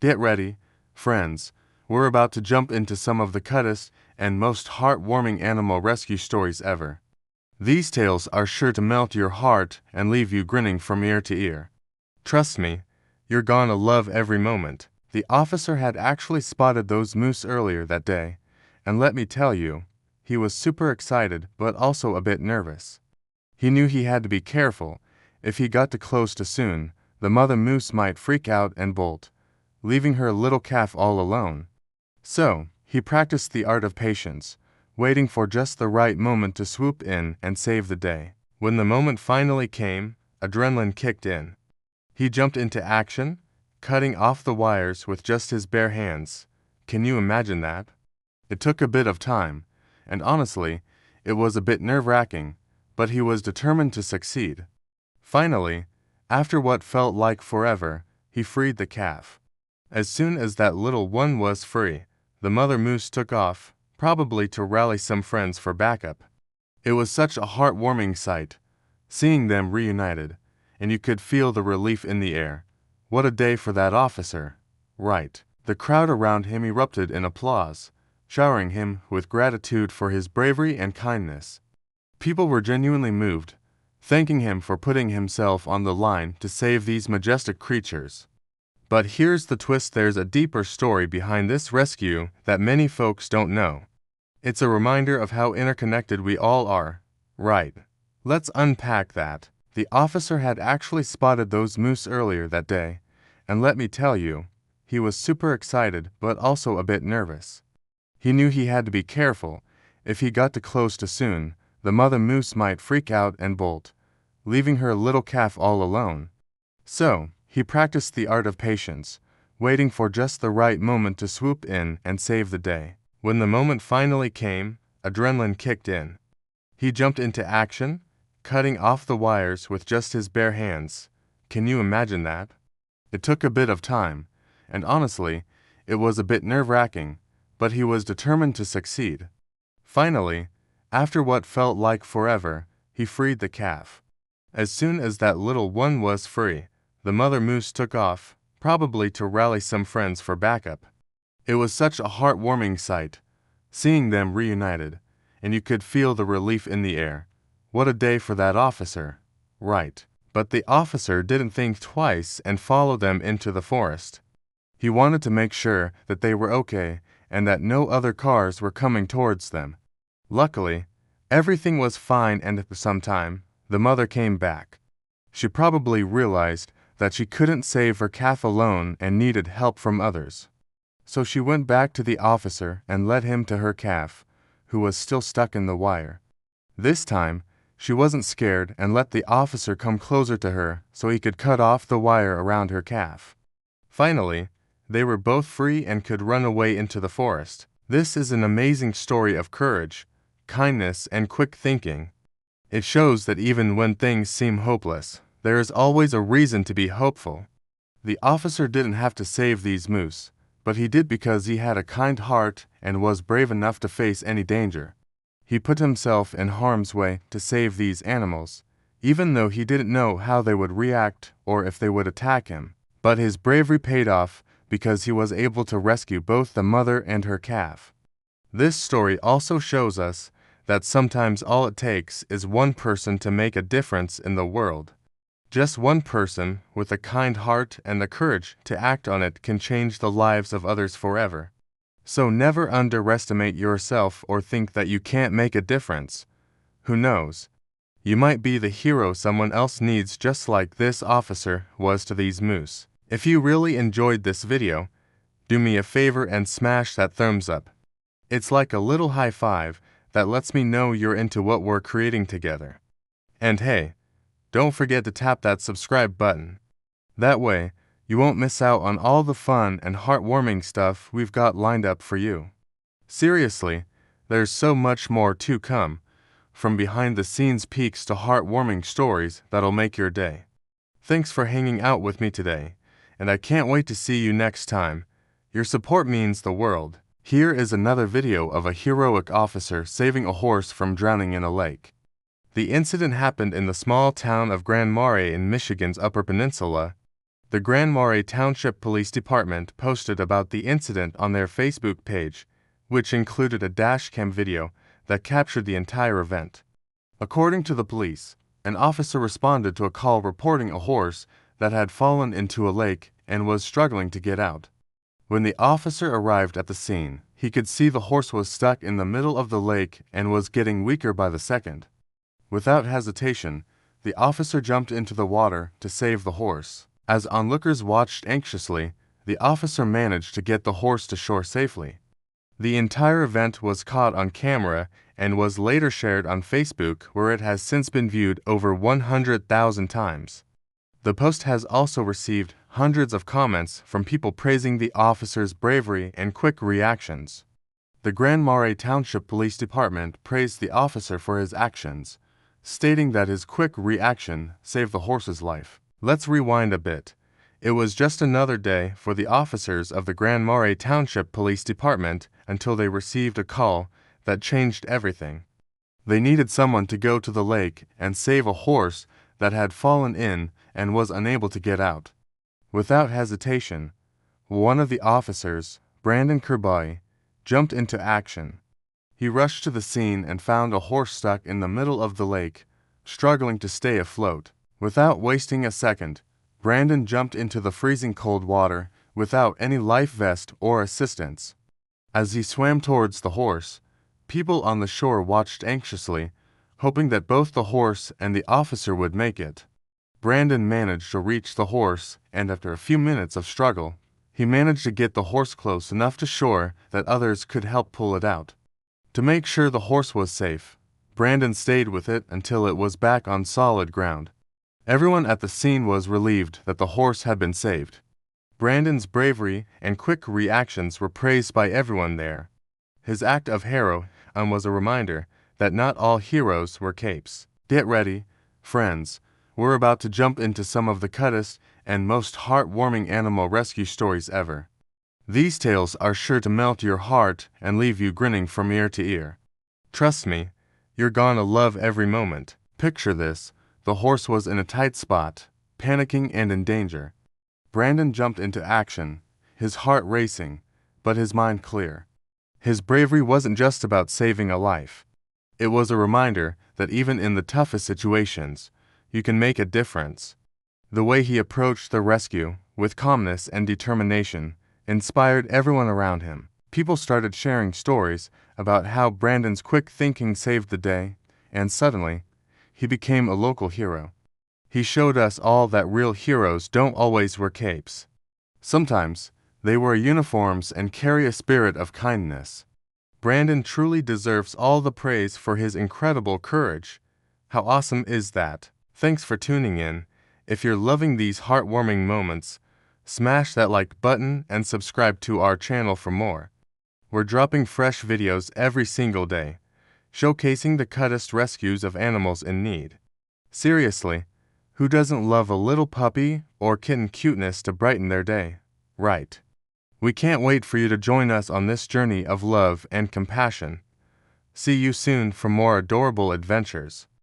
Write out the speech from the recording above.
Get ready, friends. We're about to jump into some of the cuttest and most heartwarming animal rescue stories ever. These tales are sure to melt your heart and leave you grinning from ear to ear. Trust me, you're gonna love every moment. The officer had actually spotted those moose earlier that day, and let me tell you, he was super excited but also a bit nervous. He knew he had to be careful. If he got too close too soon, the mother moose might freak out and bolt, leaving her little calf all alone. So, he practiced the art of patience, waiting for just the right moment to swoop in and save the day. When the moment finally came, adrenaline kicked in. He jumped into action, cutting off the wires with just his bare hands. Can you imagine that? It took a bit of time, and honestly, it was a bit nerve-wracking, but he was determined to succeed. Finally, after what felt like forever, he freed the calf. As soon as that little one was free, the mother moose took off, probably to rally some friends for backup. It was such a heartwarming sight, seeing them reunited, and you could feel the relief in the air. What a day for that officer, right? The crowd around him erupted in applause, showering him with gratitude for his bravery and kindness. People were genuinely moved, thanking him for putting himself on the line to save these majestic creatures. But here's the twist: there's a deeper story behind this rescue that many folks don't know. It's a reminder of how interconnected we all are, right? Let's unpack that. The officer had actually spotted those moose earlier that day, and let me tell you, he was super excited but also a bit nervous. He knew he had to be careful. If he got too close too soon, the mother moose might freak out and bolt, leaving her little calf all alone. So, he practiced the art of patience, waiting for just the right moment to swoop in and save the day. When the moment finally came, adrenaline kicked in. He jumped into action, cutting off the wires with just his bare hands. Can you imagine that? It took a bit of time, and honestly, it was a bit nerve-wracking, but he was determined to succeed. Finally, after what felt like forever, he freed the calf. As soon as that little one was free, the mother moose took off, probably to rally some friends for backup. It was such a heartwarming sight, seeing them reunited, and you could feel the relief in the air. What a day for that officer, right? But the officer didn't think twice and followed them into the forest. He wanted to make sure that they were okay and that no other cars were coming towards them. Luckily, everything was fine, and after some time, the mother came back. She probably realized that she couldn't save her calf alone and needed help from others. So she went back to the officer and led him to her calf, who was still stuck in the wire. This time, she wasn't scared and let the officer come closer to her so he could cut off the wire around her calf. Finally, they were both free and could run away into the forest. This is an amazing story of courage, kindness, and quick thinking. It shows that even when things seem hopeless, there is always a reason to be hopeful. The officer didn't have to save these moose, but he did because he had a kind heart and was brave enough to face any danger. He put himself in harm's way to save these animals, even though he didn't know how they would react or if they would attack him. But his bravery paid off because he was able to rescue both the mother and her calf. This story also shows us that sometimes all it takes is one person to make a difference in the world. Just one person with a kind heart and the courage to act on it can change the lives of others forever. So never underestimate yourself or think that you can't make a difference. Who knows? You might be the hero someone else needs, just like this officer was to these moose. If you really enjoyed this video, do me a favor and smash that thumbs up. It's like a little high five that lets me know you're into what we're creating together. And hey, don't forget to tap that subscribe button. That way, you won't miss out on all the fun and heartwarming stuff we've got lined up for you. Seriously, there's so much more to come, from behind-the-scenes peeks to heartwarming stories that'll make your day. Thanks for hanging out with me today, and I can't wait to see you next time. Your support means the world. Here is another video of a heroic officer saving a horse from drowning in a lake. The incident happened in the small town of Grand Marais in Michigan's Upper Peninsula. The Grand Marais Township Police Department posted about the incident on their Facebook page, which included a dashcam video that captured the entire event. According to the police, an officer responded to a call reporting a horse that had fallen into a lake and was struggling to get out. When the officer arrived at the scene, he could see the horse was stuck in the middle of the lake and was getting weaker by the second. Without hesitation, the officer jumped into the water to save the horse. As onlookers watched anxiously, the officer managed to get the horse to shore safely. The entire event was caught on camera and was later shared on Facebook, where it has since been viewed over 100,000 times. The post has also received hundreds of comments from people praising the officer's bravery and quick reactions. The Grand Marais Township Police Department praised the officer for his actions, stating that his quick reaction saved the horse's life. Let's rewind a bit. It was just another day for the officers of the Grand Marais Township Police Department until they received a call that changed everything. They needed someone to go to the lake and save a horse that had fallen in and was unable to get out. Without hesitation, one of the officers, Brandon Kirby, jumped into action. He rushed to the scene and found a horse stuck in the middle of the lake, struggling to stay afloat. Without wasting a second, Brandon jumped into the freezing cold water without any life vest or assistance. As he swam towards the horse, people on the shore watched anxiously, hoping that both the horse and the officer would make it. Brandon managed to reach the horse, and after a few minutes of struggle, he managed to get the horse close enough to shore that others could help pull it out. To make sure the horse was safe, Brandon stayed with it until it was back on solid ground. Everyone at the scene was relieved that the horse had been saved. Brandon's bravery and quick reactions were praised by everyone there. His act of heroism was a reminder that not all heroes wear capes. Get ready, friends. We're about to jump into some of the cutest and most heartwarming animal rescue stories ever. These tales are sure to melt your heart and leave you grinning from ear to ear. Trust me, you're gonna love every moment. Picture this. The horse was in a tight spot, panicking and in danger. Brandon jumped into action, his heart racing, but his mind clear. His bravery wasn't just about saving a life. It was a reminder that even in the toughest situations, you can make a difference. The way he approached the rescue, with calmness and determination, inspired everyone around him. People started sharing stories about how Brandon's quick thinking saved the day, and suddenly, he became a local hero. He showed us all that real heroes don't always wear capes. Sometimes, they wear uniforms and carry a spirit of kindness. Brandon truly deserves all the praise for his incredible courage. How awesome is that? Thanks for tuning in. If you're loving these heartwarming moments, smash that like button and subscribe to our channel for more. We're dropping fresh videos every single day, showcasing the cutest rescues of animals in need. Seriously, who doesn't love a little puppy or kitten cuteness to brighten their day, right? We can't wait for you to join us on this journey of love and compassion. See you soon for more adorable adventures.